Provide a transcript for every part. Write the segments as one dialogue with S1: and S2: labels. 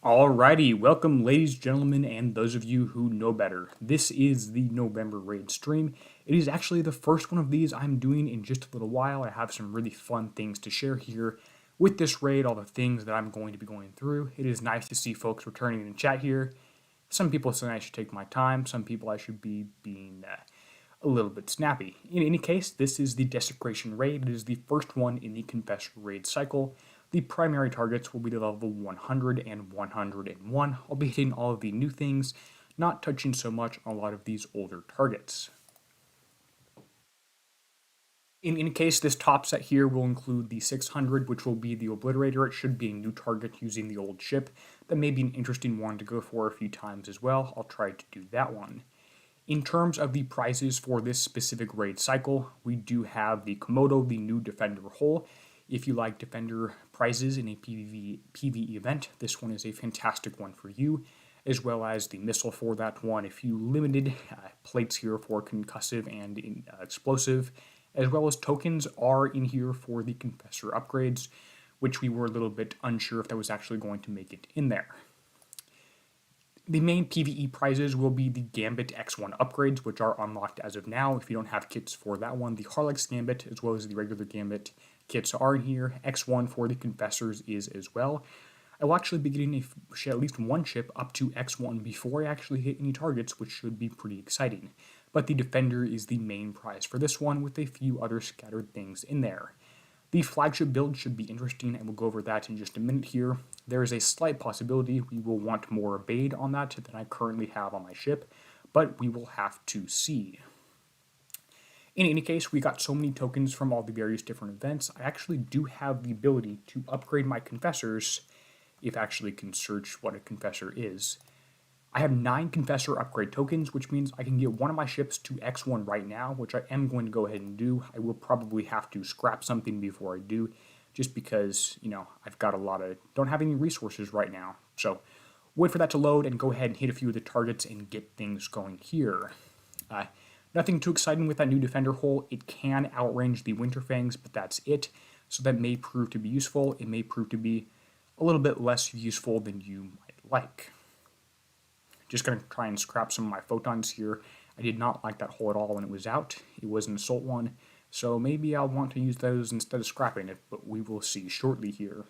S1: Alrighty, welcome ladies, gentlemen, and those of you who know better. This is the November raid stream. It is actually the first one of these I'm doing in just a little while. I have some really fun things to share here with this raid, all the things that I'm going to be going through. It is nice to see folks returning in chat here. Some people say I should take my time, some people I should be being a little bit snappy. In any case, this is the Desecration raid. It is the first one in the Confessor raid cycle. The primary targets will be the level 100 and 101. I'll be hitting all of the new things, not touching so much on a lot of these older targets. In any case, this top set here will include the 600, which will be the Obliterator. It should be a new target using the old ship. That may be an interesting one to go for a few times as well. I'll try to do that one. In terms of the prizes for this specific raid cycle, we do have the Komodo, the new Defender hull. If you like Defender prizes in a PvE event, this one is a fantastic one for you, as well as the missile for that one, a few limited plates here for concussive and explosive, as well as tokens are in here for the Confessor upgrades, which we were a little bit unsure if that was actually going to make it in there. The main PvE prizes will be the Gambit X1 upgrades, which are unlocked as of now. If you don't have kits for that one, the Harlex Gambit, as well as the regular Gambit kits are in here. X1 for the Confessors is as well. I will actually be getting at least one ship up to X1 before I actually hit any targets, which should be pretty exciting. But the Defender is the main prize for this one, with a few other scattered things in there. The flagship build should be interesting, and we'll go over that in just a minute here. There is a slight possibility we will want more Obeyed on that than I currently have on my ship, but we will have to see. In any case, we got so many tokens from all the various different events. I actually do have the ability to upgrade my Confessors, if I actually can search what a Confessor is. I have 9 Confessor upgrade tokens, which means I can get one of my ships to X1 right now, which I am going to go ahead and do. I will probably have to scrap something before I do, just because, I've got don't have any resources right now. So, wait for that to load and go ahead and hit a few of the targets and get things going here. Nothing too exciting with that new Defender hull. It can outrange the Winterfangs, but that's it. So that may prove to be useful. It may prove to be a little bit less useful than you might like. Just going to try and scrap some of my photons here. I did not like that hull at all when it was out. It was an assault one, so maybe I'll want to use those instead of scrapping it, but we will see shortly here.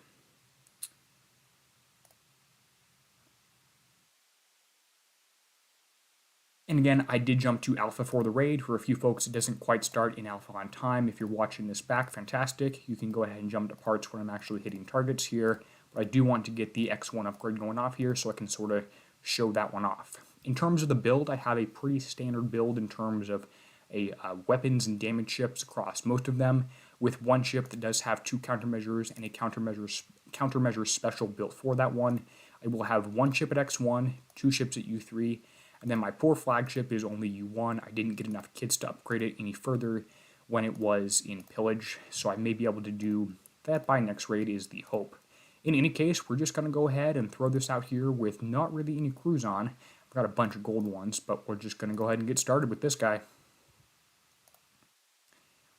S1: And again, I did jump to Alpha for the raid. For a few folks, it doesn't quite start in Alpha on time. If you're watching this back, fantastic. You can go ahead and jump to parts where I'm actually hitting targets here. But I do want to get the X1 upgrade going off here so I can sort of show that one off. In terms of the build, I have a pretty standard build in terms of weapons and damage ships across most of them, with one ship that does have 2 countermeasures and a countermeasure special built for that one. I will have one ship at X1, 2 ships at U3, and then my poor flagship is only U1. I didn't get enough kits to upgrade it any further when it was in pillage, so I may be able to do that by next raid is the hope. In any case, we're just going to go ahead and throw this out here with not really any crews on. I've got a bunch of gold ones, but we're just going to go ahead and get started with this guy.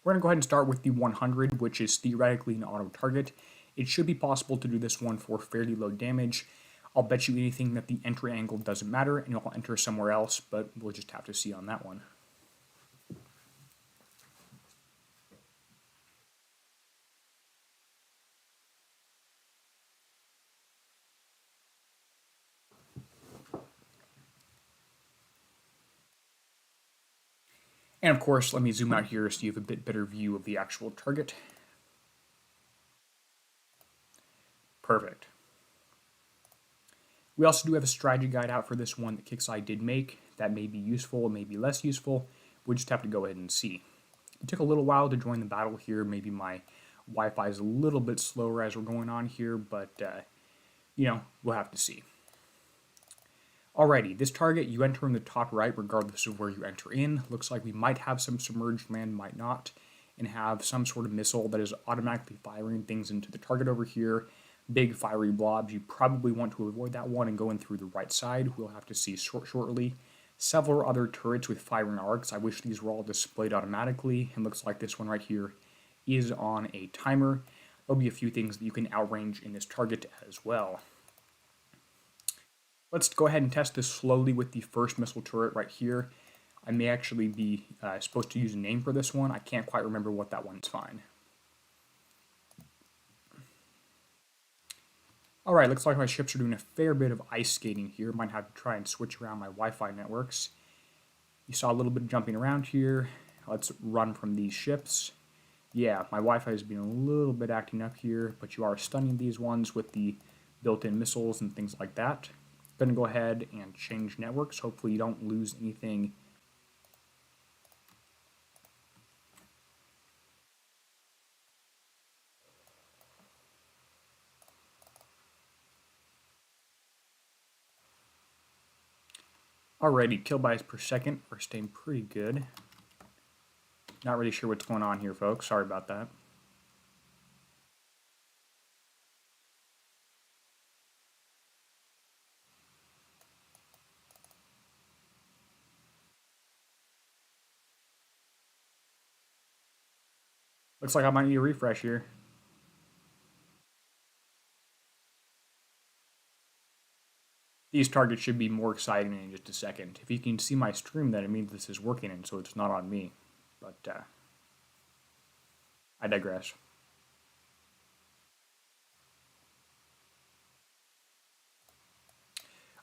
S1: We're going to go ahead and start with the 100, which is theoretically an auto target. It should be possible to do this one for fairly low damage. I'll bet you anything that the entry angle doesn't matter, and you'll enter somewhere else, but we'll just have to see on that one. And of course, let me zoom out here so you have a bit better view of the actual target. Perfect. We also do have a strategy guide out for this one that Kixeye did make. That may be useful, it may be less useful. We'll just have to go ahead and see. It took a little while to join the battle here. Maybe my Wi-Fi is a little bit slower as we're going on here, but, we'll have to see. Alrighty, this target, you enter in the top right regardless of where you enter in. Looks like we might have some submerged land, might not, and have some sort of missile that is automatically firing things into the target over here. Big fiery blobs. You probably want to avoid that one and go in through the right side. We'll have to see shortly. Several other turrets with firing arcs. I wish these were all displayed automatically, and looks like this one right here is on a timer. There'll be a few things that you can outrange in this target as well. Let's go ahead and test this slowly with the first missile turret right here. I may actually be supposed to use a name for this one. I can't quite remember what that one's fine. Alright, looks like my ships are doing a fair bit of ice skating here. Might have to try and switch around my Wi-Fi networks. You saw a little bit of jumping around here. Let's run from these ships. Yeah, my Wi-Fi has been a little bit acting up here, but you are stunning these ones with the built-in missiles and things like that. Gonna go ahead and change networks. Hopefully you don't lose anything. Alrighty, kilobytes per second are staying pretty good. Not really sure what's going on here, folks. Sorry about that. Looks like I might need a refresh here. These targets should be more exciting in just a second. If you can see my stream, then it means this is working, and so it's not on me. But I digress.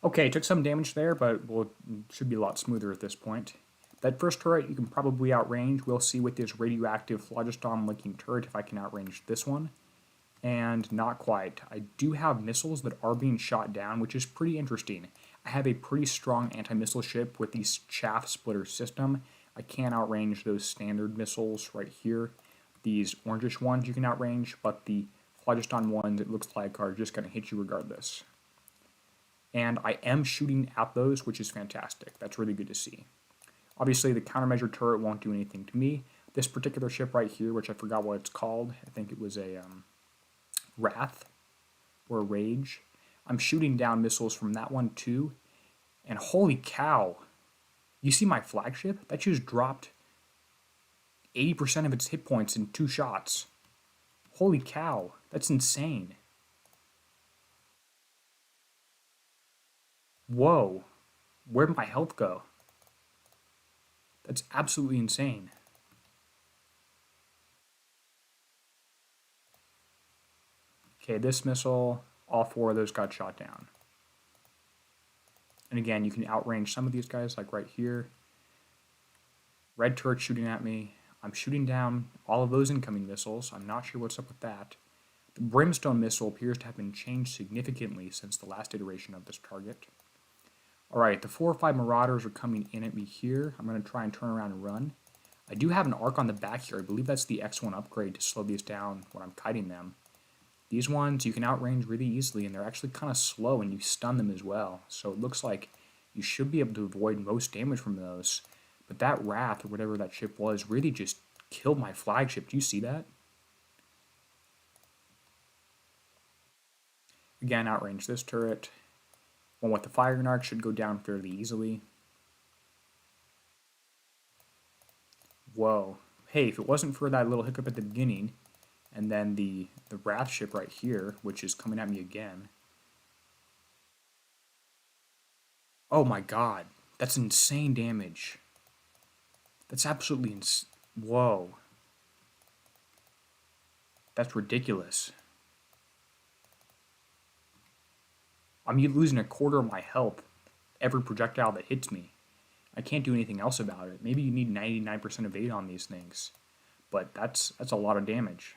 S1: Okay, took some damage there, but well, should be a lot smoother at this point. That first turret you can probably outrange. We'll see with this radioactive phlogiston linking turret if I can outrange this one. And not quite. I do have missiles that are being shot down, which is pretty interesting. I have a pretty strong anti-missile ship with the chaff splitter system. I can outrange those standard missiles right here. These orangish ones you can outrange, but the phlogiston ones, it looks like, are just going to hit you regardless. And I am shooting at those, which is fantastic. That's really good to see. Obviously, the countermeasure turret won't do anything to me. This particular ship right here, which I forgot what it's called, I think it was a Wrath or a Rage. I'm shooting down missiles from that one too. And holy cow, you see my flagship? That just dropped 80% of its hit points in 2 shots. Holy cow, that's insane. Whoa, where'd my health go? That's absolutely insane. Okay, this missile, all 4 of those got shot down. And again, you can outrange some of these guys, like right here. Red turret shooting at me. I'm shooting down all of those incoming missiles. I'm not sure what's up with that. The brimstone missile appears to have been changed significantly since the last iteration of this target. Alright, the 4 or 5 marauders are coming in at me here. I'm going to try and turn around and run. I do have an arc on the back here. I believe that's the X1 upgrade to slow these down when I'm kiting them. These ones you can outrange really easily, and they're actually kind of slow, and you stun them as well. So it looks like you should be able to avoid most damage from those. But that Wrath, or whatever that ship was, really just killed my flagship. Do you see that? Again, outrange this turret. One with the firing arc should go down fairly easily. Whoa. Hey, if it wasn't for that little hiccup at the beginning, and then the Wrath ship right here, which is coming at me again. Oh my god. That's insane damage. That's absolutely insane. Whoa. That's ridiculous. I'm losing a quarter of my health every projectile that hits me. I can't do anything else about it. Maybe you need 99% evade on these things. But that's a lot of damage.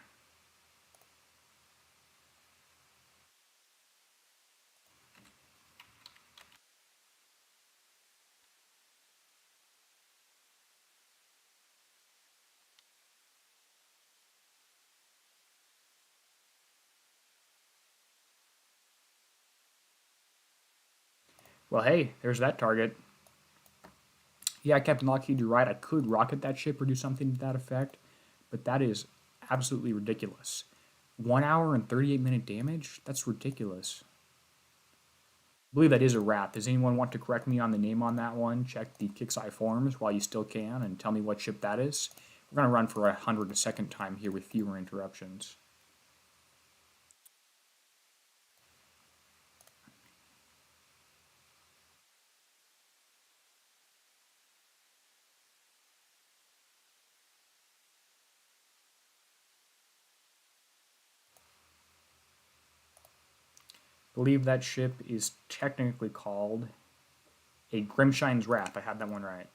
S1: Well, hey, there's that target. Yeah, Captain Lockheed, you're right. I could rocket that ship or do something to that effect, but that is absolutely ridiculous. 1 hour and 38-minute damage? That's ridiculous. I believe that is a wrap. Does anyone want to correct me on the name on that one? Check the Kixeye forums while you still can and tell me what ship that is. We're going to run for 100 a second time here with fewer interruptions. believe that ship is technically called a Grimshine's Wrath. I had that one right.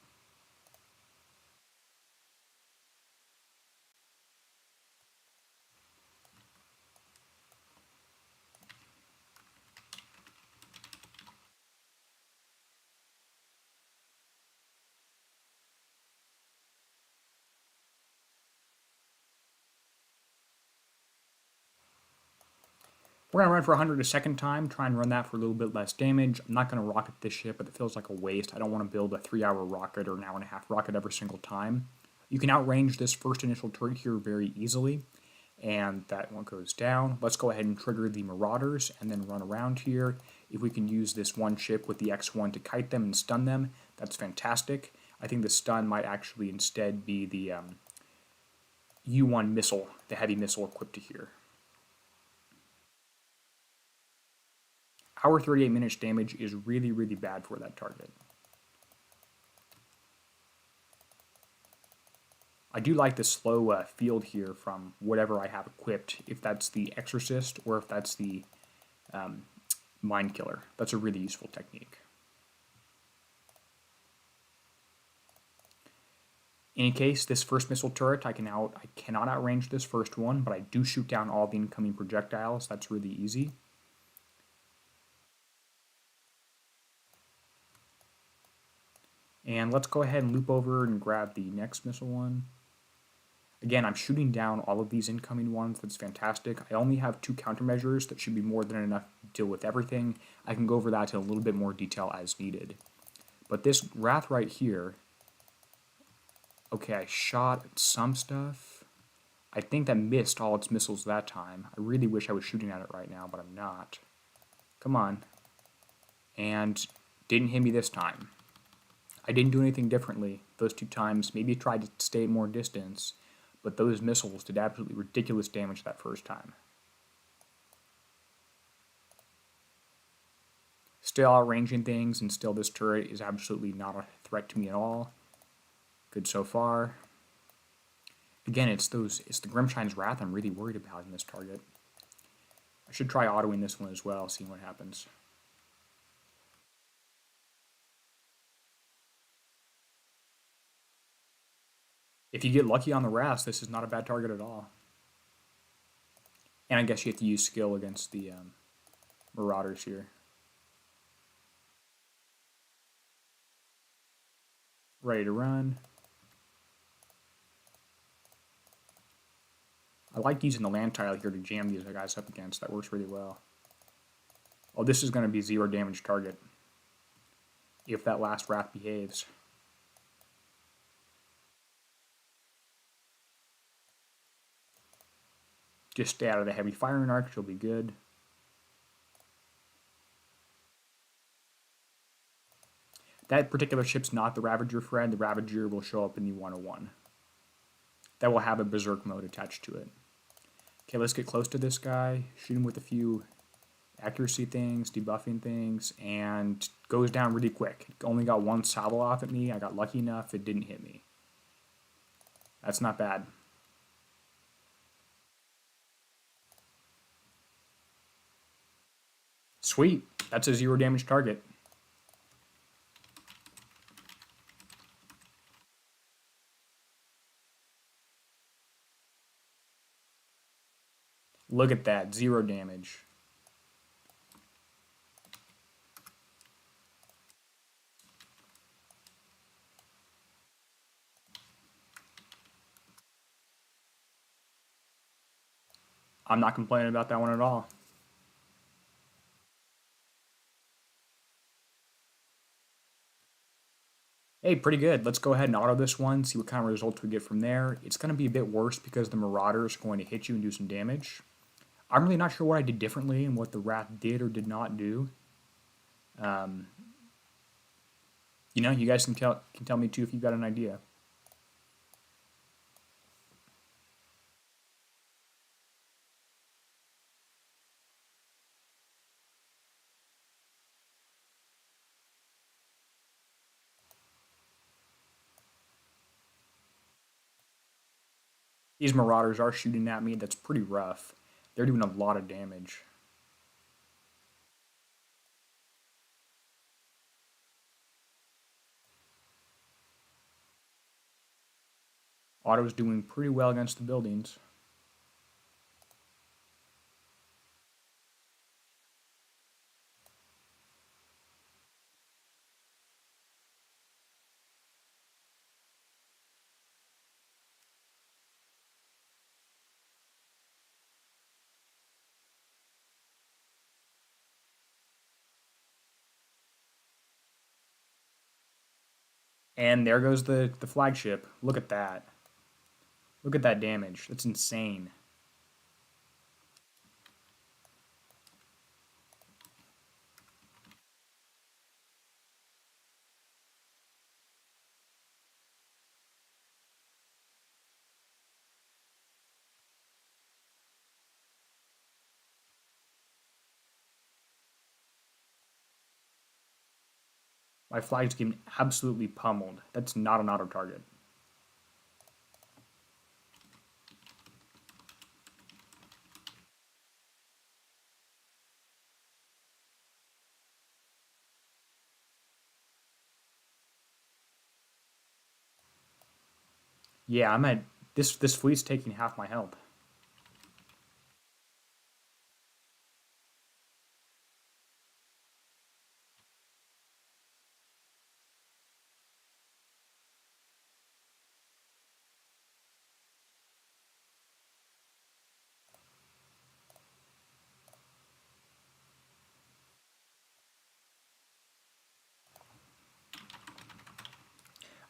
S1: We're going to run for 100 a second time, try and run that for a little bit less damage. I'm not going to rocket this ship, but it feels like a waste. I don't want to build a 3-hour rocket or an hour and a half rocket every single time. You can outrange this first initial turret here very easily, and that one goes down. Let's go ahead and trigger the Marauders and then run around here. If we can use this one ship with the X1 to kite them and stun them, that's fantastic. I think the stun might actually instead be the U1 missile, the heavy missile equipped to here. Our 38 minutes damage is really, really bad for that target. I do like the slow field here from whatever I have equipped, if that's the Exorcist or if that's the Mind Killer. That's a really useful technique. In any case, this first missile turret, I cannot outrange this first one, but I do shoot down all the incoming projectiles. That's really easy. And let's go ahead and loop over and grab the next missile one. Again, I'm shooting down all of these incoming ones. That's fantastic. I only have 2 countermeasures. That should be more than enough to deal with everything. I can go over that in a little bit more detail as needed. But this Wrath right here, okay, I shot at some stuff. I think that missed all its missiles that time. I really wish I was shooting at it right now, but I'm not. Come on. And didn't hit me this time. I didn't do anything differently those 2 times. Maybe tried to stay at more distance, but those missiles did absolutely ridiculous damage that first time. Still outranging things, and still this turret is absolutely not a threat to me at all. Good so far. Again, it's the Grimshine's Wrath I'm really worried about in this target. I should try autoing this one as well, seeing what happens. If you get lucky on the Wrath, this is not a bad target at all. And I guess you have to use skill against the Marauders here. Ready to run. I like using the land tile here to jam these guys up against. That works really well. Oh, this is going to be 0 damage target if that last Wrath behaves. Just stay out of the heavy firing arc, she'll be good. That particular ship's not the Ravager friend. The Ravager will show up in the 101. That will have a Berserk mode attached to it. Okay, let's get close to this guy. Shoot him with a few accuracy things, debuffing things, and goes down really quick. It only got 1 salvo off at me. I got lucky enough it didn't hit me. That's not bad. Sweet. That's a 0 damage target. Look at that. 0 damage. I'm not complaining about that one at all. Hey, pretty good. Let's go ahead and auto this one, see what kind of results we get from there. It's going to be a bit worse because the Marauder is going to hit you and do some damage. I'm really not sure what I did differently and what the Wrath did or did not do. You know, you guys can tell me too if you've got an idea. These Marauders are shooting at me. That's pretty rough. They're doing a lot of damage. Auto's doing pretty well against the buildings. And there goes the flagship. Look at that. Look at that damage. That's insane. My flag's getting absolutely pummeled. That's not an auto target. Yeah, I'm at this fleet's taking half my health.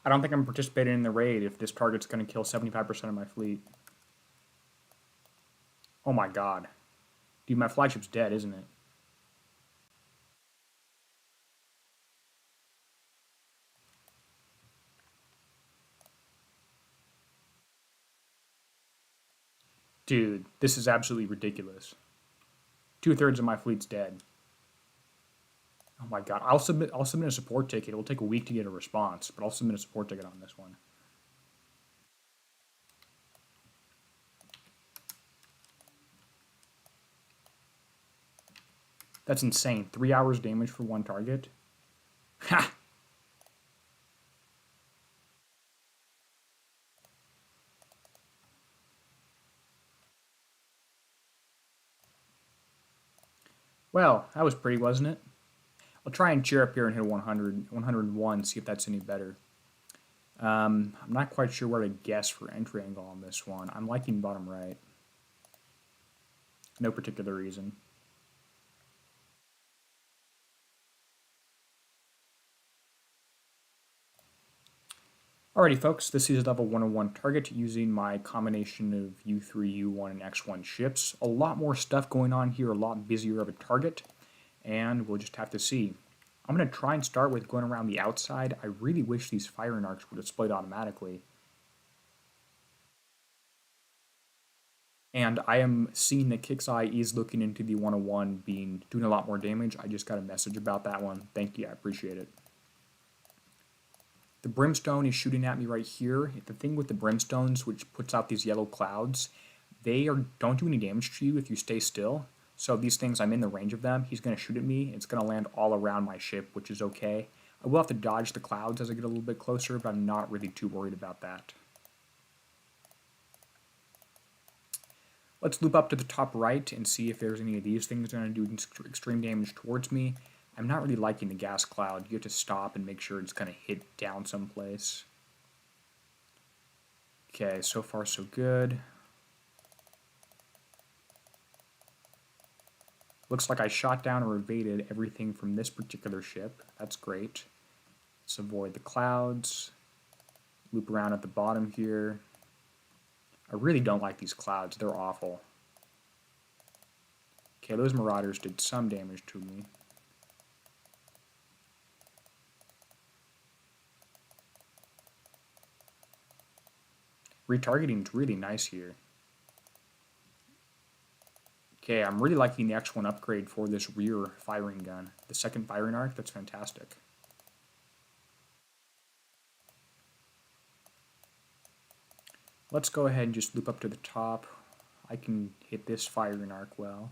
S1: I don't think I'm participating in the raid if this target's going to kill 75% of my fleet. Oh my god. Dude, my flagship's dead, isn't it? Dude, this is absolutely ridiculous. 2/3 of my fleet's dead. Oh my god. I'll submit a support ticket. It'll take a week to get a response, but I'll submit a support ticket on this one. That's insane. 3 hours damage for one target? Ha! Well, that was pretty, wasn't it? I'll try and cheer up here and hit 100, 101, see if that's any better. I'm not quite sure where to guess for entry angle on this one. I'm liking bottom right. No particular reason. Alrighty folks, this is level 101 target using my combination of U3, U1, and X1 ships. A lot more stuff going on here, a lot busier of a target, and we'll just have to see. I'm going to try and start with going around the outside. I really wish these firing arcs would have splayed automatically. And I am seeing that Kixeye is looking into the 101 doing a lot more damage. I just got a message about that one. Thank you, I appreciate it. The brimstone is shooting at me right here. The thing with the brimstones, which puts out these yellow clouds, don't do any damage to you if you stay still. So these things, I'm in the range of them. He's going to shoot at me. It's going to land all around my ship, which is okay. I will have to dodge the clouds as I get a little bit closer, but I'm not really too worried about that. Let's loop up to the top right and see if there's any of these things going to do extreme damage towards me. I'm not really liking the gas cloud. You have to stop and make sure it's going to hit down someplace. Okay, so far so good. Looks like I shot down or evaded everything from this particular ship. That's great. Let's avoid the clouds. Loop around at the bottom here. I really don't like these clouds. They're awful. Okay, those marauders did some damage to me. Retargeting is really nice here. Okay, I'm really liking the X1 upgrade for this rear firing gun. The second firing arc, that's fantastic. Let's go ahead and just loop up to the top. I can hit this firing arc well.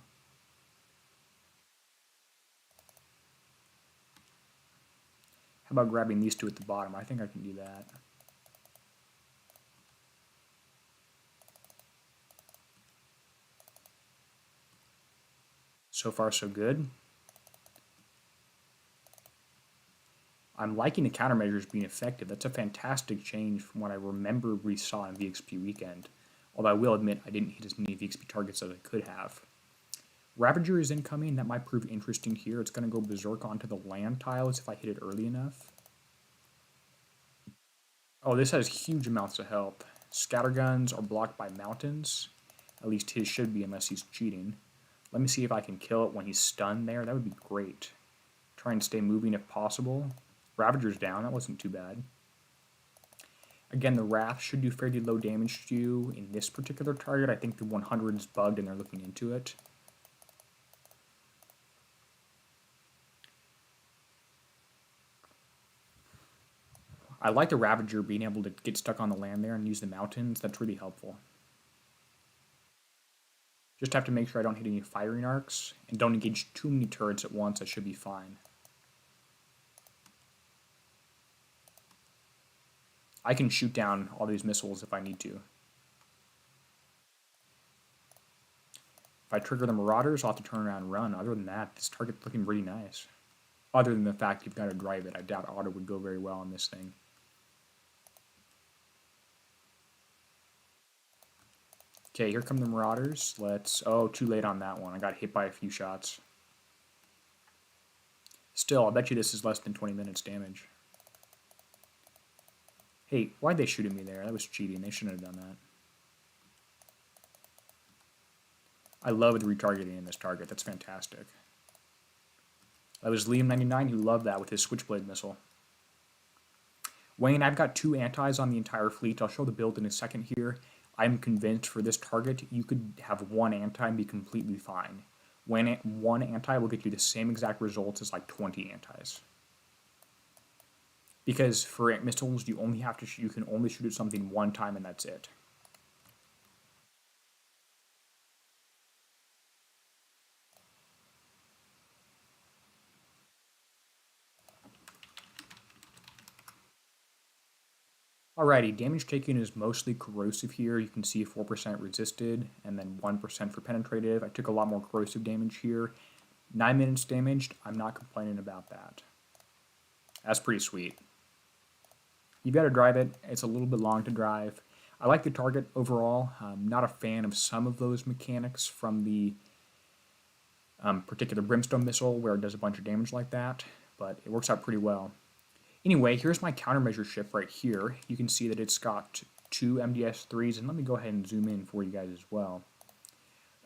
S1: How about grabbing these two at the bottom? I think I can do that. So far, so good. I'm liking the countermeasures being effective. That's a fantastic change from what I remember we saw in VXP Weekend. Although I will admit I didn't hit as many VXP targets as I could have. Ravager is incoming. That might prove interesting here. It's going to go berserk onto the land tiles if I hit it early enough. Oh, this has huge amounts of help. Scatterguns are blocked by mountains. At least his should be unless he's cheating. Let me see if I can kill it when he's stunned there. That would be great. Try and stay moving if possible. Ravager's down. That wasn't too bad. Again, the Wrath should do fairly low damage to you in this particular target. I think the 100 is bugged and they're looking into it. I like the Ravager being able to get stuck on the land there and use the mountains. That's really helpful. Just have to make sure I don't hit any firing arcs and don't engage too many turrets at once. I should be fine. I can shoot down all these missiles if I need to. If I trigger the Marauders, I'll have to turn around and run. Other than that, this target's looking really nice. Other than the fact you've got to drive it, I doubt auto would go very well on this thing. Okay, here come the Marauders. Oh, too late on that one. I got hit by a few shots. Still, I bet you this is less than 20 minutes damage. Hey, why'd they shoot at me there? That was cheating. They shouldn't have done that. I love the retargeting in this target. That's fantastic. That was Liam99 who loved that with his Switchblade missile. Wayne, I've got 2 antis on the entire fleet. I'll show the build in a second here. I'm convinced for this target, you could have 1 anti and be completely fine. When 1 anti will get you the same exact results as like 20 antis. Because for missiles, you can only shoot at something 1 time and that's it. Alrighty, damage taken is mostly corrosive here. You can see 4% resisted and then 1% for penetrative. I took a lot more corrosive damage here. 9 minutes damaged, I'm not complaining about that. That's pretty sweet. You've got to drive it. It's a little bit long to drive. I like the target overall. I'm not a fan of some of those mechanics from the particular Brimstone missile where it does a bunch of damage like that, but it works out pretty well. Anyway, here's my countermeasure ship right here. You can see that it's got 2 MDS-3s, and let me go ahead and zoom in for you guys as well.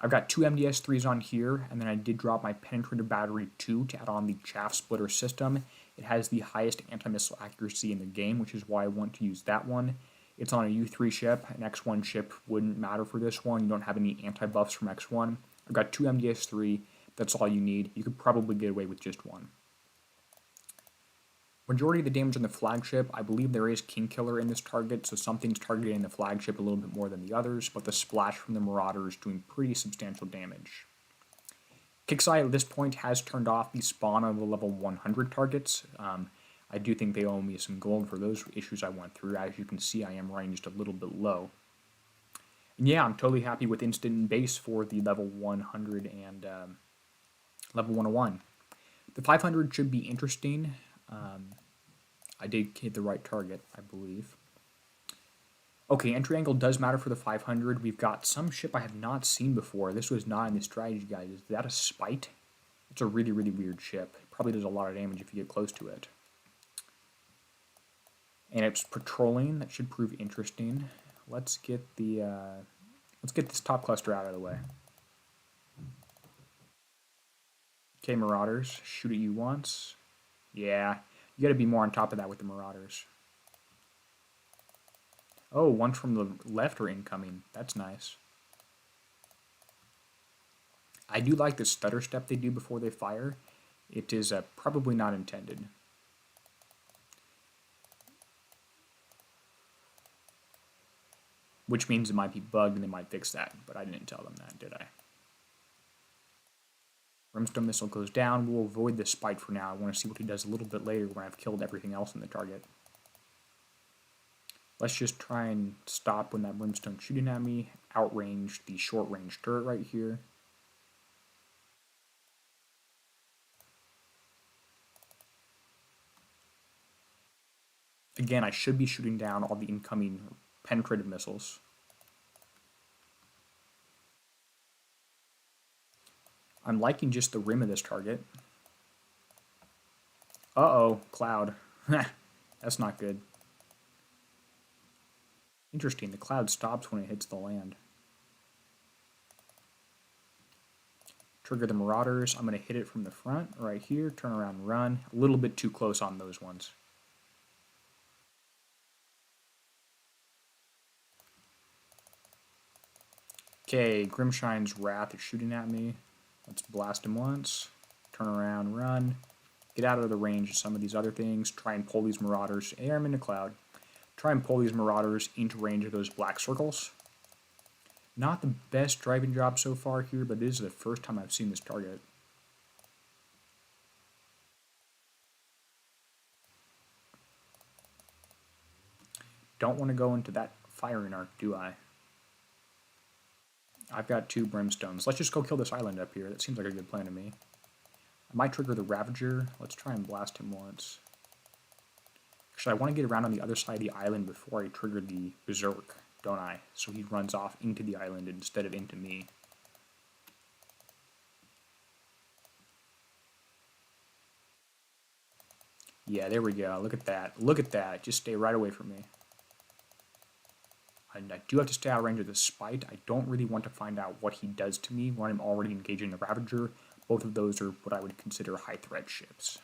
S1: I've got 2 MDS-3s on here, and then I did drop my Penetrative Battery 2 to add on the Chaff Splitter system. It has the highest anti-missile accuracy in the game, which is why I want to use that one. It's on a U3 ship. An X1 ship wouldn't matter for this one. You don't have any anti-buffs from X1. I've got 2 MDS-3. That's all you need. You could probably get away with just 1. Majority of the damage on the flagship, I believe there is King Killer in this target, so something's targeting the flagship a little bit more than the others, but the splash from the Marauder is doing pretty substantial damage. Kixeye at this point has turned off the spawn of the level 100 targets. I do think they owe me some gold for those issues I went through. As you can see, I am running just a little bit low. And yeah, I'm totally happy with instant base for the level 100 and level 101. The 500 should be interesting. I did hit the right target, I believe. Okay, entry angle does matter for the 500. We've got some ship I have not seen before. This was not in the strategy guide. Is that a Spite? It's a really, really weird ship. It probably does a lot of damage if you get close to it. And it's patrolling. That should prove interesting. Let's get this top cluster out of the way. Okay, Marauders, shoot at you once. Yeah, you got to be more on top of that with the Marauders. Oh, one from the left are incoming. That's nice. I do like the stutter step they do before they fire. It is probably not intended. Which means it might be bugged and they might fix that, but I didn't tell them that, did I? Brimstone missile goes down. We'll avoid this Spite for now. I want to see what he does a little bit later when I've killed everything else in the target. Let's just try and stop when that Brimstone's shooting at me. Outrange the short-range turret right here. Again, I should be shooting down all the incoming penetrative missiles. I'm liking just the rim of this target. Uh-oh, cloud. That's not good. Interesting, the cloud stops when it hits the land. Trigger the Marauders. I'm going to hit it from the front, right here. Turn around, run. A little bit too close on those ones. Okay, Grimshine's Wrath is shooting at me. Let's blast him once. Turn around, run. Get out of the range of some of these other things. Try and pull these Marauders. Hey, I'm in the cloud. Try and pull these Marauders into range of those black circles. Not the best driving job so far here, but this is the first time I've seen this target. Don't want to go into that firing arc, do I? I've got 2 brimstones. Let's just go kill this island up here. That seems like a good plan to me. I might trigger the Ravager. Let's try and blast him once. Actually, I want to get around on the other side of the island before I trigger the Berserk, don't I? So he runs off into the island instead of into me. Yeah, there we go. Look at that. Look at that. Just stay right away from me. And I do have to stay out of range of the Spite. I don't really want to find out what he does to me when I'm already engaging the Ravager. Both of those are what I would consider high-threat ships.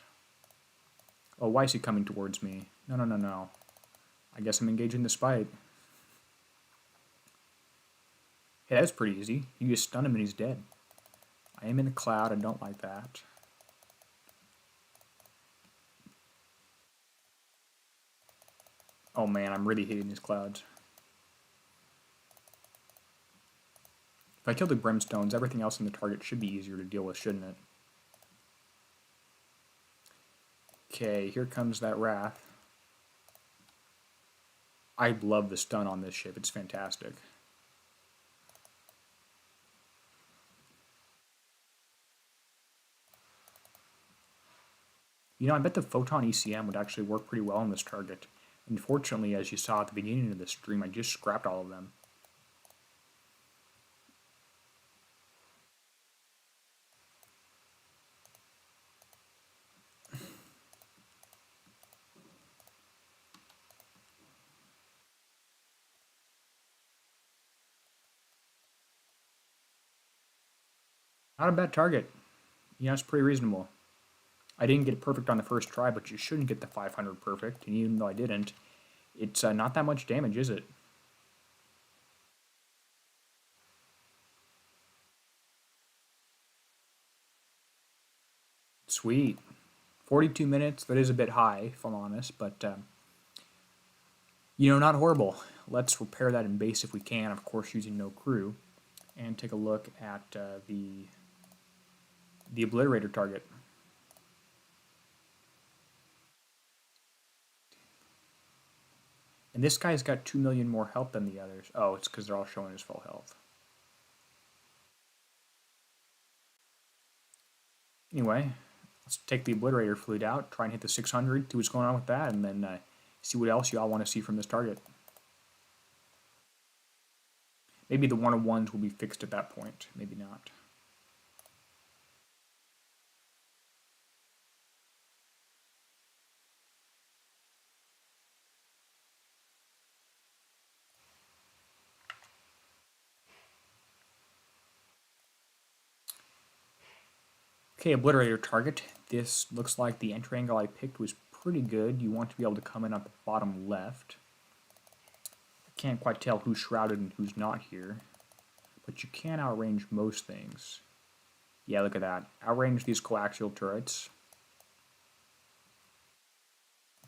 S1: Oh, why is he coming towards me? No, no, no, no. I guess I'm engaging the Spite. Hey, that's pretty easy. You just stun him and he's dead. I am in the cloud. I don't like that. Oh man, I'm really hating these clouds. If I kill the brimstones, everything else in the target should be easier to deal with, shouldn't it? Okay, here comes that Wrath. I love the stun on this ship. It's fantastic. You know, I bet the Photon ECM would actually work pretty well on this target. Unfortunately, as you saw at the beginning of the stream, I just scrapped all of them. Not a bad target. Yeah, it's pretty reasonable. I didn't get it perfect on the first try, but you shouldn't get the 500 perfect, and even though I didn't, it's not that much damage, is it? Sweet. 42 minutes, that is a bit high, if I'm honest, but, you know, not horrible. Let's repair that in base if we can, of course using no crew, and take a look at the Obliterator target. And this guy's got 2 million more health than the others. Oh, it's because they're all showing his full health. Anyway, let's take the Obliterator fleet out, try and hit the 600, see what's going on with that, and then see what else y'all want to see from this target. Maybe the 101s will be fixed at that point, maybe not. Okay, Obliterator target. This looks like the entry angle I picked was pretty good. You want to be able to come in at the bottom left. I can't quite tell who's shrouded and who's not here, but you can outrange most things. Yeah, look at that. Outrange these coaxial turrets.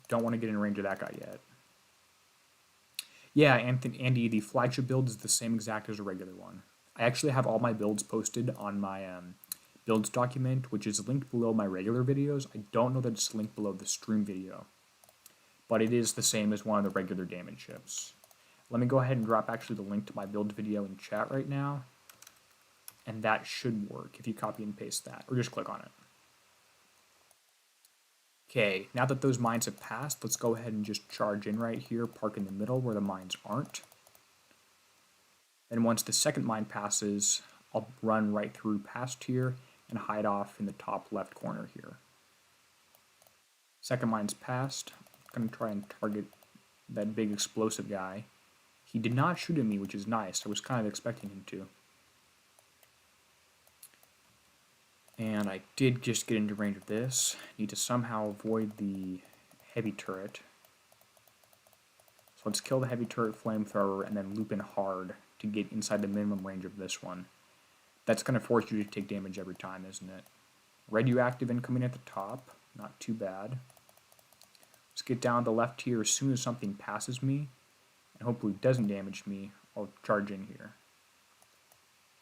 S1: Don't want to get in range of that guy yet. Yeah, Andy, the flagship build is the same exact as a regular one. I actually have all my builds posted on my builds document, which is linked below my regular videos. I don't know that it's linked below the stream video, but it is the same as one of the regular damage ships. Let me go ahead and drop actually the link to my build video in chat right now, and that should work if you copy and paste that, or just click on it. Okay, now that those mines have passed, let's go ahead and just charge in right here, park in the middle where the mines aren't. And once the second mine passes, I'll run right through past here and hide off in the top left corner here. Second mine's passed. I'm going to try and target that big explosive guy. He did not shoot at me, which is nice. I was kind of expecting him to. And I did just get into range of this. Need to somehow avoid the heavy turret. So let's kill the heavy turret flamethrower and then loop in hard to get inside the minimum range of this one. That's going to force you to take damage every time, isn't it? Radioactive incoming at the top. Not too bad. Let's get down the left here as soon as something passes me. And hopefully doesn't damage me. I'll charge in here.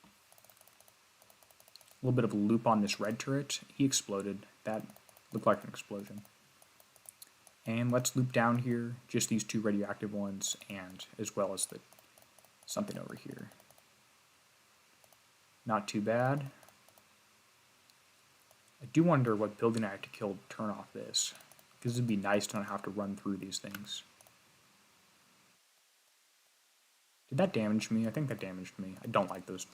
S1: A little bit of a loop on this red turret. He exploded. That looked like an explosion. And let's loop down here, just these two radioactive ones, and as well as the something over here. Not too bad. I do wonder what building I have to kill to turn off this, because it'd be nice to not have to run through these things. Did that damage me? I think that damaged me. I don't like those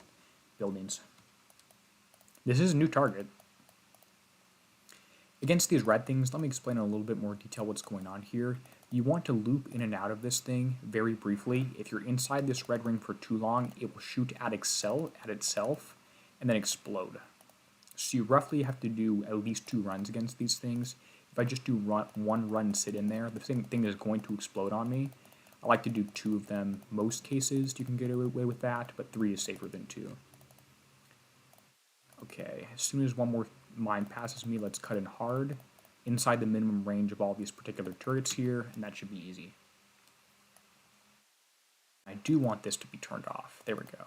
S1: buildings. This is a new target. Against these red things, let me explain in a little bit more detail what's going on here. You want to loop in and out of this thing very briefly. If you're inside this red ring for too long, it will shoot at itself and then explode. So you roughly have to do at least 2 runs against these things. If I just do one run and sit in there, the thing is going to explode on me. I like to do 2 of them. Most cases you can get away with that, but 3 is safer than 2. Okay, as soon as one more mine passes me, let's cut in hard inside the minimum range of all these particular turrets here, and that should be easy. I do want this to be turned off. There we go.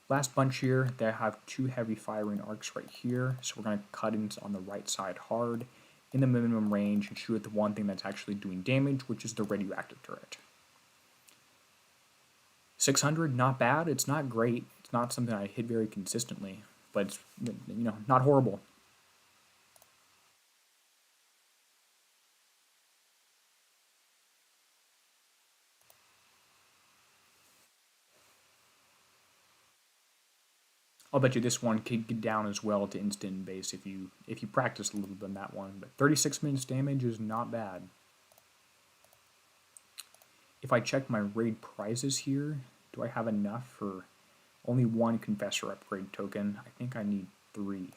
S1: Last bunch here, they have 2 heavy firing arcs right here, so we're going to cut in on the right side hard in the minimum range and shoot at the one thing that's actually doing damage, which is the radioactive turret. 600, not bad. It's not great. It's not something I hit very consistently, but it's, you know, not horrible. I'll bet you this one could get down as well to instant base if you practice a little bit on that one. But 36 minutes damage is not bad. If I check my raid prizes here, do I have enough for only 1 Confessor upgrade token? I think I need 3.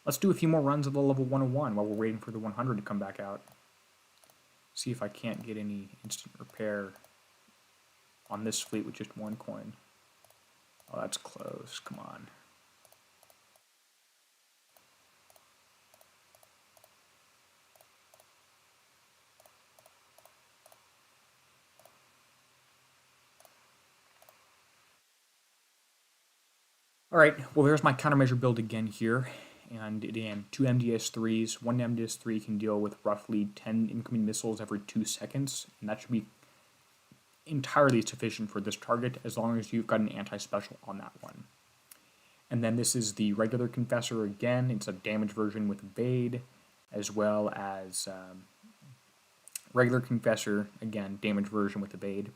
S1: Let's do a few more runs of the level 101 while we're waiting for the 100 to come back out. See if I can't get any instant repair on this fleet with just 1 coin. Oh, that's close. Come on. Alright, well there's my countermeasure build again here. And again, 2 MDS3s. 1 MDS3 can deal with roughly 10 incoming missiles every 2 seconds. And that should be entirely sufficient for this target as long as you've got an anti-special on that one. And then this is the regular Confessor again. It's a damage version with evade, as well as regular Confessor, again, damage version with evade.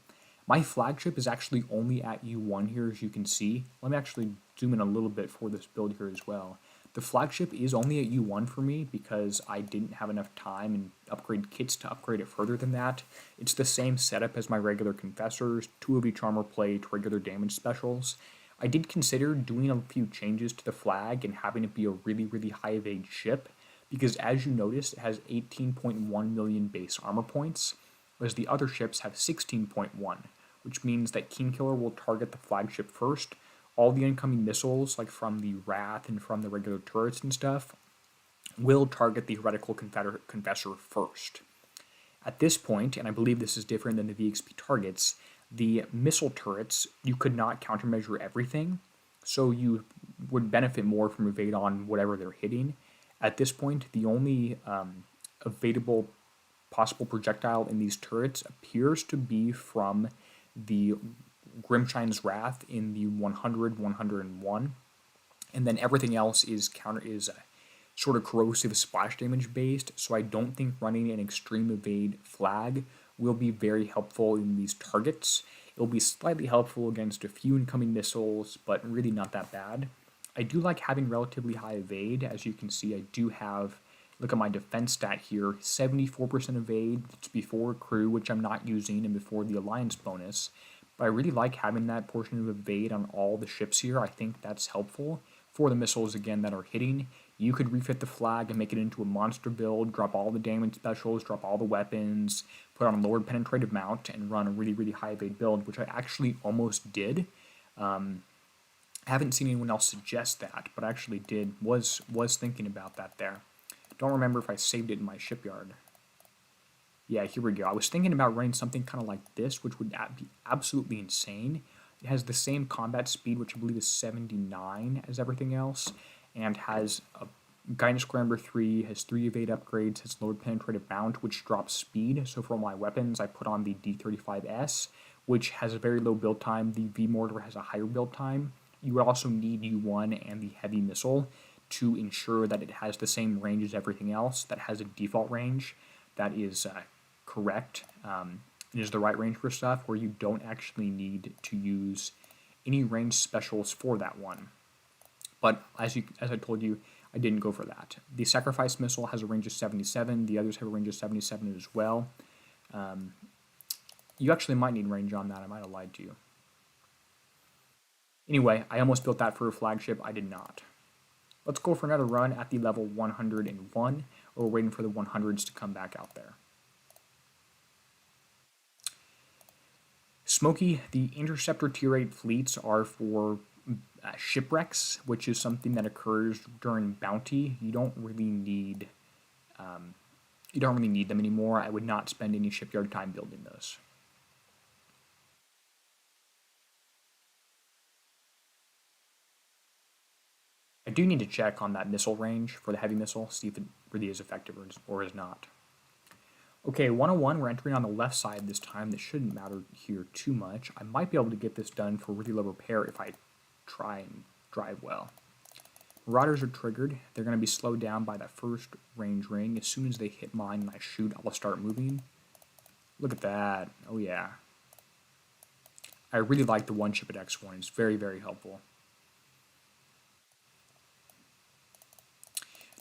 S1: My flagship is actually only at U1 here, as you can see. Let me actually zoom in a little bit for this build here as well. The flagship is only at U1 for me because I didn't have enough time and upgrade kits to upgrade it further than that. It's the same setup as my regular Confessors, 2 of each armor plate, regular damage specials. I did consider doing a few changes to the flag and having it be a really, really high evade ship, because as you notice, it has 18.1 million base armor points, whereas the other ships have 16.1, which means that Kingkiller will target the flagship first. All the incoming missiles, like from the Wrath and from the regular turrets and stuff, will target the heretical Confessor first. At this point, and I believe this is different than the VXP targets, the missile turrets, you could not countermeasure everything, so you would benefit more from evade on whatever they're hitting. At this point, the only evadable possible projectile in these turrets appears to be from the Grimshine's Wrath in the 100, 101. And then everything else is sort of corrosive splash damage based, so I don't think running an extreme evade flag will be very helpful in these targets. It'll be slightly helpful against a few incoming missiles, but really not that bad. I do like having relatively high evade. As you can see, I do have, look at my defense stat here, 74% evade. It's before crew, which I'm not using, and before the alliance bonus. But I really like having that portion of evade on all the ships here. I think that's helpful for the missiles, again, that are hitting. You could refit the flag and make it into a monster build, drop all the damage specials, drop all the weapons, put on a lowered penetrative mount, and run a really, really high evade build, which I actually almost did. I haven't seen anyone else suggest that, but I actually was thinking about that there. Don't remember if I saved it in my shipyard. Yeah, here we go. I was thinking about running something kind of like this, which would be absolutely insane. It has the same combat speed, which I believe is 79 as everything else, and has a Guidance Scrambler 3, has 3 evade upgrades, has lowered penetrative mount, which drops speed. So for all my weapons, I put on the D35S, which has a very low build time. The V-Mortar has a higher build time. You would also need U1 and the heavy missile to ensure that it has the same range as everything else, that has a default range that is correct. It is the right range for stuff where you don't actually need to use any range specials for that one. But as I told you, I didn't go for that. The Sacrifice Missile has a range of 77. The others have a range of 77 as well. You actually might need range on that. I might have lied to you. Anyway, I almost built that for a flagship. I did not. Let's go for another run at the level 101. We're waiting for the 100s to come back out there. Smokey, the Interceptor Tier 8 fleets are for shipwrecks, which is something that occurs during bounty. You don't really need them anymore. I would not spend any shipyard time building those. I do need to check on that missile range for the heavy missile, see if it really is effective or is not. Okay, 101, we're entering on the left side this time. This shouldn't matter here too much. I might be able to get this done for really low repair if I try and drive well. Marauders are triggered. They're going to be slowed down by that first range ring. As soon as they hit mine and I shoot, I'll start moving. Look at that. Oh yeah. I really like the one ship at X1. It's very, very helpful.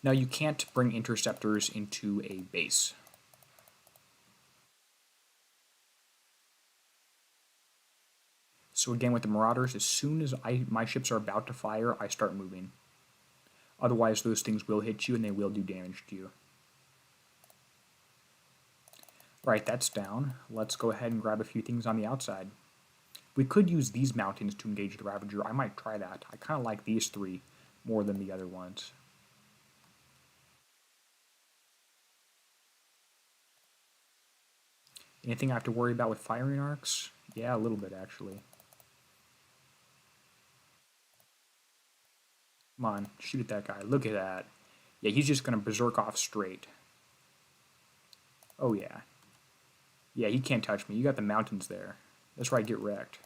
S1: Now you can't bring interceptors into a base. So again, with the Marauders, as soon as my ships are about to fire, I start moving. Otherwise, those things will hit you and they will do damage to you. Right, that's down. Let's go ahead and grab a few things on the outside. We could use these mountains to engage the Ravager. I might try that. I kind of like these three more than the other ones. Anything I have to worry about with firing arcs? Yeah, a little bit, actually. Come on, shoot at that guy. Look at that. Yeah, he's just going to berserk off straight. Oh, yeah. Yeah, he can't touch me. You got the mountains there. That's right, get wrecked.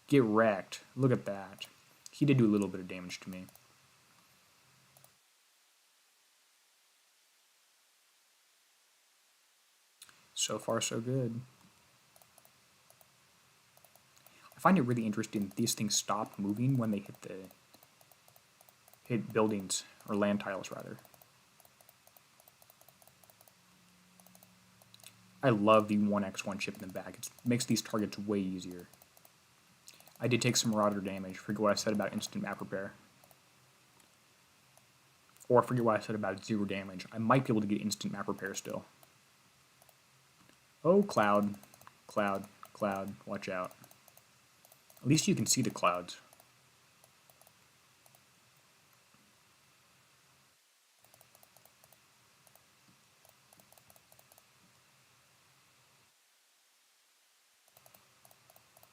S1: Get wrecked. Look at that. He did do a little bit of damage to me. So far, so good. I find it really interesting that these things stop moving when they hit buildings, or land tiles, rather. I love the 1x1 chip in the back. It makes these targets way easier. I did take some Marauder damage. Forget what I said about instant map repair. Or forget what I said about 0 damage. I might be able to get instant map repair still. Oh, cloud. Cloud. Cloud. Watch out. At least you can see the clouds.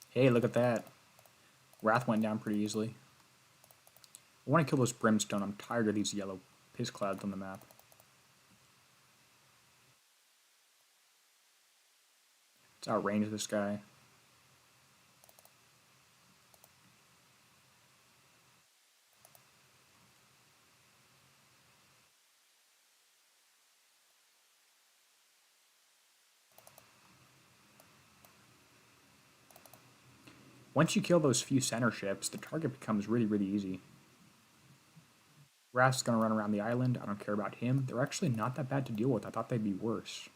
S1: Hey, look at that. Wrath went down pretty easily. I want to kill those brimstone. I'm tired of these yellow piss clouds on the map. Let's outrange this guy. Once you kill those few center ships, the target becomes really, really easy. Wrath's going to run around the island. I don't care about him. They're actually not that bad to deal with. I thought they'd be worse.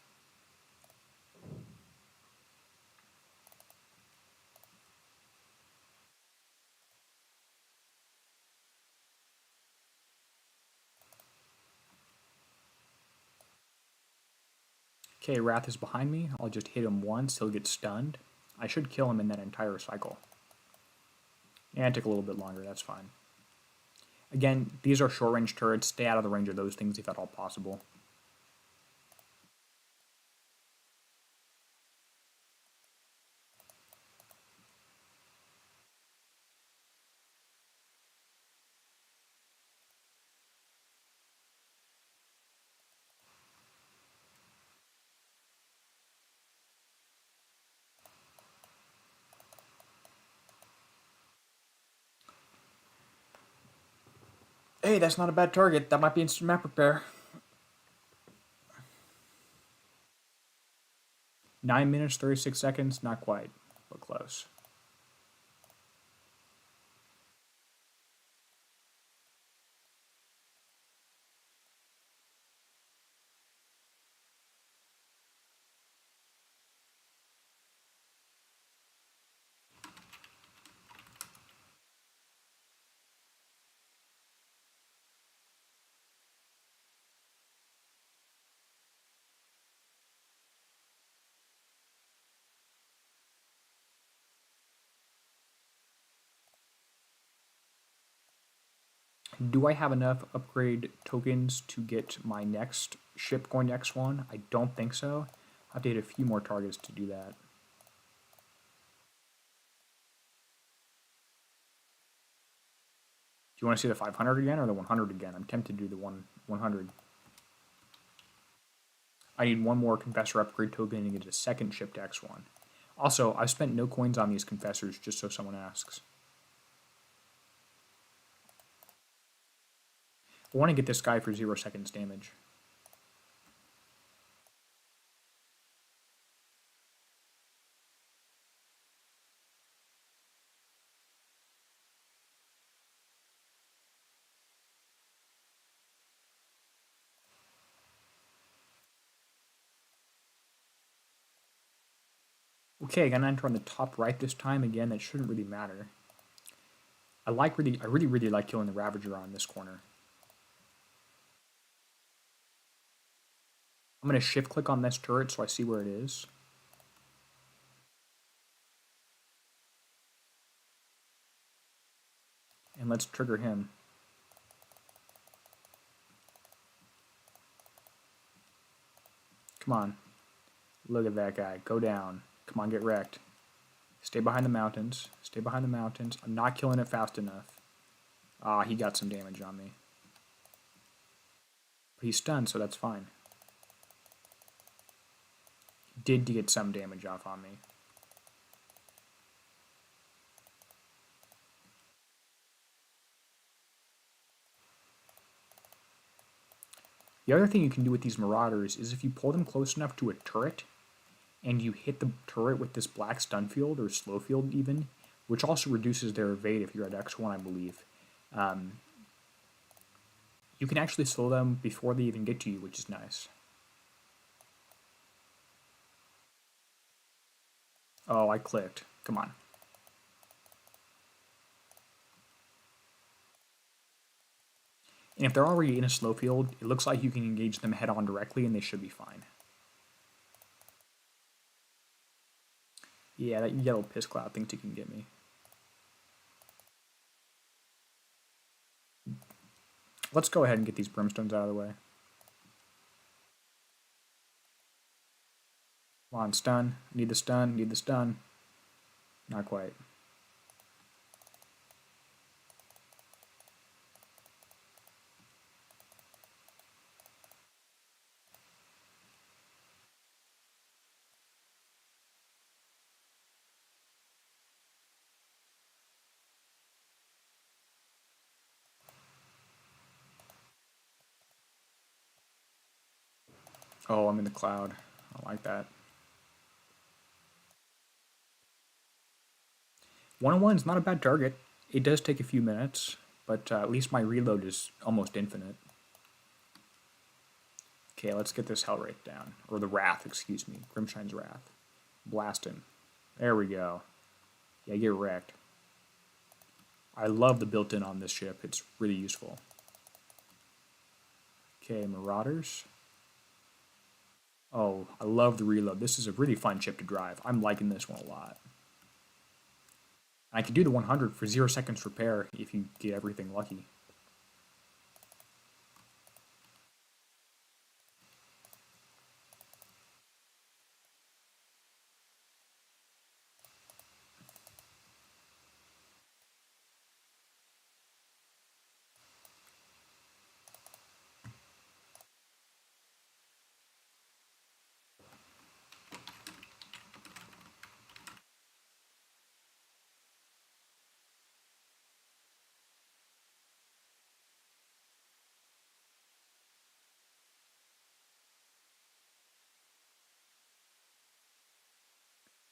S1: Okay, Wrath is behind me. I'll just hit him once. He'll get stunned. I should kill him in that entire cycle. Yeah, it took a little bit longer. That's fine. Again, these are short-range turrets. Stay out of the range of those things if at all possible. Hey, that's not a bad target. That might be instant map repair. 9 minutes, 36 seconds. Not quite, but close. Do I have enough upgrade tokens to get my next ship going to X1? I don't think so. I have to hit a few more targets to do that. Do you want to see the 500 again or the 100 again? I'm tempted to do the 100. I need one more Confessor upgrade token to get a second ship to X1. Also, I've spent no coins on these Confessors, just so someone asks. I want to get this guy for 0 seconds damage. Okay, I got an enter on the top right this time. Again, that shouldn't really matter. I really like killing the Ravager on this corner. I'm going to shift click on this turret so I see where it is. And let's trigger him. Come on. Look at that guy. Go down. Come on, get wrecked. Stay behind the mountains. Stay behind the mountains. I'm not killing it fast enough. Ah, he got some damage on me. But he's stunned, so that's fine. He did get some damage off on me. The other thing you can do with these Marauders is if you pull them close enough to a turret, and you hit the turret with this black stun field, or slow field even, which also reduces their evade if you're at X1, I believe. You can actually slow them before they even get to you, which is nice. Oh, I clicked. Come on. And if they're already in a slow field, it looks like you can engage them head-on directly and they should be fine. Yeah, that yellow piss cloud thinks it can get me. Let's go ahead and get these brimstones out of the way. Come on, stun. Need the stun, need the stun. Not quite. Oh, I'm in the cloud. I like that. 101 is not a bad target. It does take a few minutes, but at least my reload is almost infinite. Okay, let's get this Hellwraith down. Or the Wrath, excuse me. Grimshine's Wrath. Blast him. There we go. Yeah, get wrecked. I love the built-in on this ship. It's really useful. Okay, Marauders. Oh, I love the reload. This is a really fun ship to drive. I'm liking this one a lot. I can do the 100 for 0 seconds repair if you get everything lucky.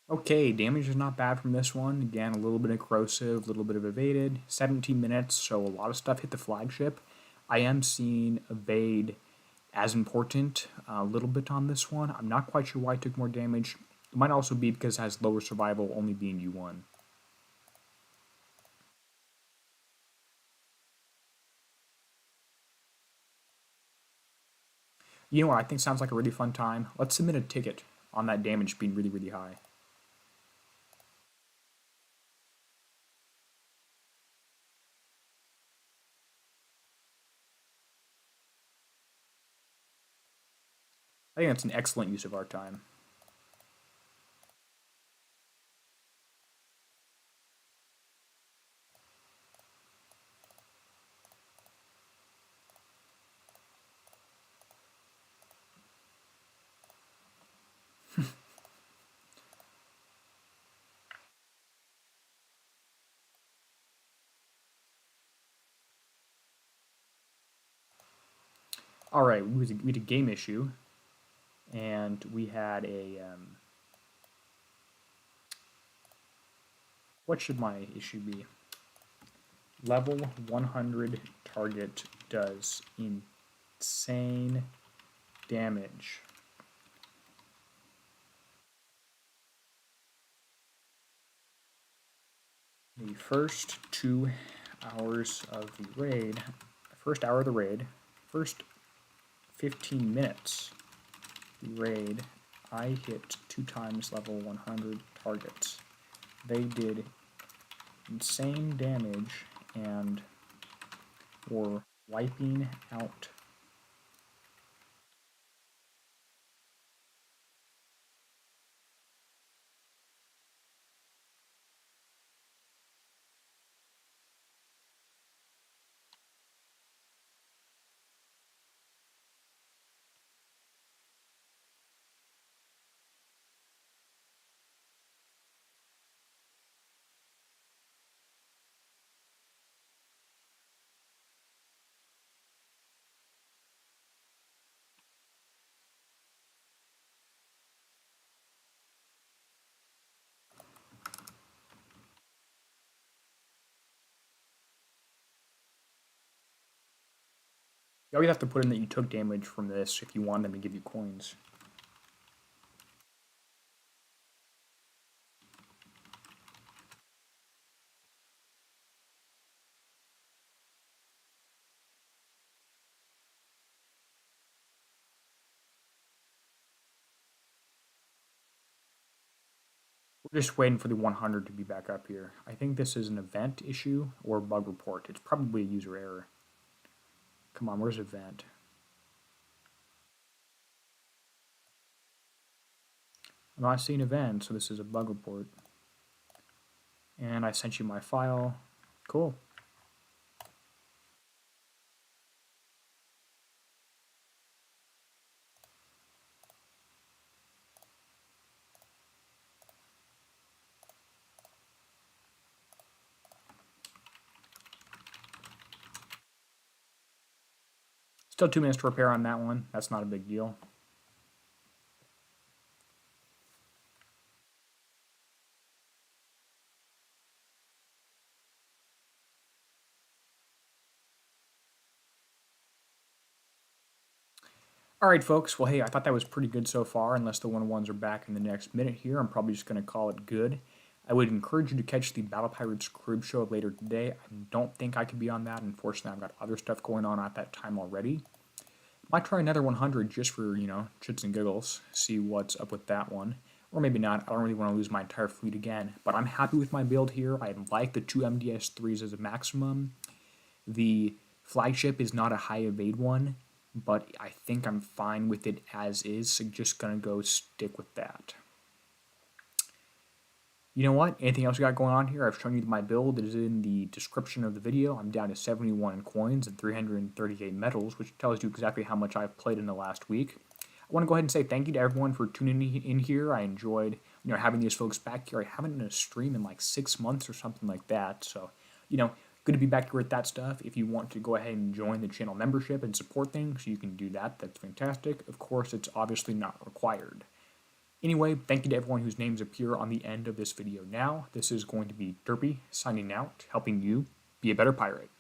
S1: Okay, damage is not bad from this one. Again, a little bit of corrosive, a little bit of evaded. 17 minutes, so a lot of stuff hit the flagship. I am seeing evade as important a little bit on this one. I'm not quite sure why I took more damage. It might also be because it has lower survival, only being U1. You know what I think sounds like a really fun time? Let's submit a ticket on that damage being really, really high. I think that's an excellent use of our time. All right, we had a game issue, and we had a what should my issue be? Level 100 target does insane damage. The first 2 hours of the raid, first hour of the raid, first 15 minutes the raid, I hit 2 times level 100 targets. They did insane damage and were wiping out. You always have to put in that you took damage from this if you want them to give you coins. We're just waiting for the 100 to be back up here. I think this is an event issue or bug report. It's probably a user error. Come on, where's event? I'm not seeing event, so this is a bug report. And I sent you my file. Cool. Still 2 minutes to repair on that one. That's not a big deal. Alright, folks. Well, hey, I thought that was pretty good so far, unless the 1-1s are back in the next minute here. I'm probably just going to call it good. I would encourage you to catch the Battle Pirates Crib show later today. I don't think I can be on that. Unfortunately, I've got other stuff going on at that time already. Might try another 100 just for, shits and giggles. See what's up with that one. Or maybe not. I don't really want to lose my entire fleet again. But I'm happy with my build here. I like the 2 MDS3s as a maximum. The flagship is not a high evade one, but I think I'm fine with it as is, so just gonna go stick with that. You know what? Anything else we got going on here? I've shown you my build. It is in the description of the video. I'm down to 71 in coins and 338 medals, which tells you exactly how much I've played in the last week. I want to go ahead and say thank you to everyone for tuning in here. I enjoyed, having these folks back here. I haven't done a stream in like 6 months or something like that, so, good to be back here with that stuff. If you want to go ahead and join the channel membership and support things, you can do that. That's fantastic. Of course, it's obviously not required. Anyway, thank you to everyone whose names appear on the end of this video now. This is going to be Derpy signing out, helping you be a better pirate.